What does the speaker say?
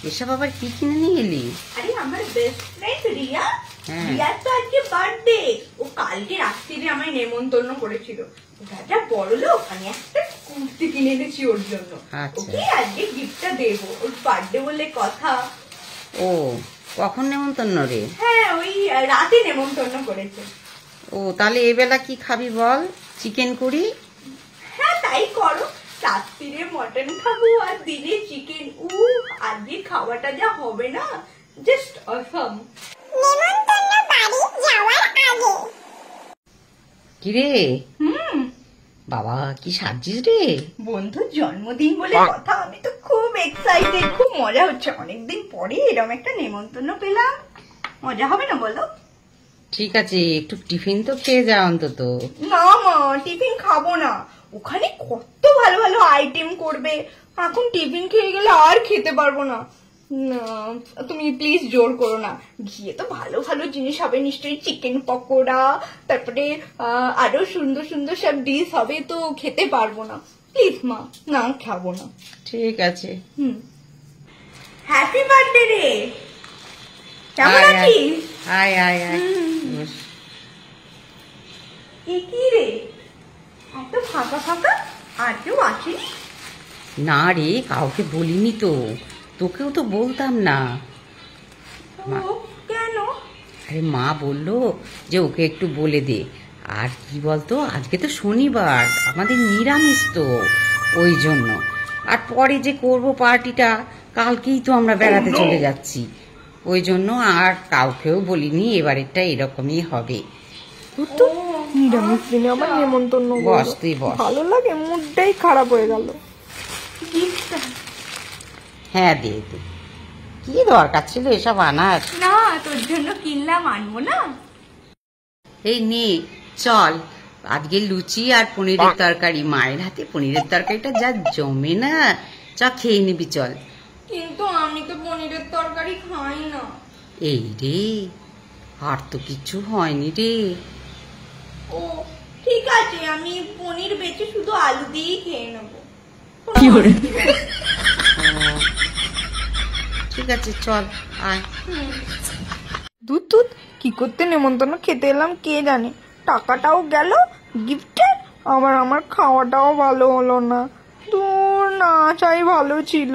এসব আবার কি কিনে নিয়ে এলি? আরে আমার বেস্ট ফ্রেন্ড রিয়া, রিয়ার তো আজকে বার্থডে। ও কালকে রাত্রিরে আমায় নেমন্তন্ন করেছিল। রাজা বড় লোক, আমি একটা কুর্তি কিনে এনেছি ওর জন্য। ওকে আজকে গিফটটা দেবো, ওর বার্থডে বলে কথা। ও কখন নেমন্তন্ন রে? হ্যাঁ ওই রাতে নেমন্তন্ন করেছে। ও তাহলে এবেলা কি খাবি বল? চিকেন করি? হ্যাঁ তাই করো, রাত্রিরে মটন খাবো আর দিনে চিকেন। আজকে খাওয়াটা যা হবে না, জাস্ট অসম। নেমন্তন্ন বাড়ি যাওয়ার আগে কিরে বাবা কি সাজছিস রে? বন্ধুর জন্মদিন বলে কথা, আমি তো খুব এক্সাইটেড, খুব মজা হচ্ছে। অনেকদিন পরে এরকম একটা নেমন্তন্ন পেলাম, মজা হবে না বলো? ঠিক আছে, একটু টিফিন তো খেয়ে যা অন্তত। না মা, টিফিন খাবো না। ওখানে কত ভালো ভালো আইটেম করবে, এখন টিফিন খেয়ে গেলে আর খেতে পারবো না। তুমি প্লিজ জোর করো না, গিয়ে তো ভালো ভালো জিনিস হবে নিশ্চয়ই, চিকেন পকোড়া, তারপরে আরো সুন্দর সুন্দর সব ডিশ হবে, তো খেতে পারবো না। প্লিজ মা, না খাবো না। ঠিক আছে। হ্যাপি বার্থডে রে, কেমন আছিস? আয় আয় আয়। কি রে এত ফাঁকা ফাঁকা, আর কেউ আসেনি? না রে, কাউকে বলিনি তো, তোকেও তো বলতাম না। কেন? আরে মা বললো যে ওকে একটু বলে দে। আর কি বলতো, আজকে তো শনিবার, আমাদের নিরামিষ তো, ওই জন্য। আর পরে যে করব পার্টিটা, কালকেই তো আমরা বেড়াতে চলে যাচ্ছি, ওই জন্য আর কাউকেও বলিনি। এবারেরটা এরকমই হবে। নিরামিষ দিনে আমার নেমন্তন্ন, বস তুই বস। ভালো লাগে, মুডটাই খারাপ হয়ে গেল। হ্যাঁ দে দে, কি দরকার ছিল এসব আনার? না তোর জন্য কিনলাম, আনবো না? এই নে চল, আজকে লুচি আর পনিরের তরকারি, মায়ের হাতে পনিরের তরকারিটা যা জমে না, চ খেয়ে নিবি চল। কিন্তু আমি তো পনিরের তরকারি খাই না। এই রে, আর তো কিছু হয়নি রে। ও ঠিক আছে, আমি পনির বেচে শুধু আলু দিয়েই খেয়ে নেবো। ঠিক আছে চল আয়। দুধ কি করতে নেমন্তন্ন খেতে এলাম কে জানে, টাকাটাও গেল গিফটের, আবার আমার খাওয়াটাও ভালো হলো না। দূর, না চাই ভালো ছিল।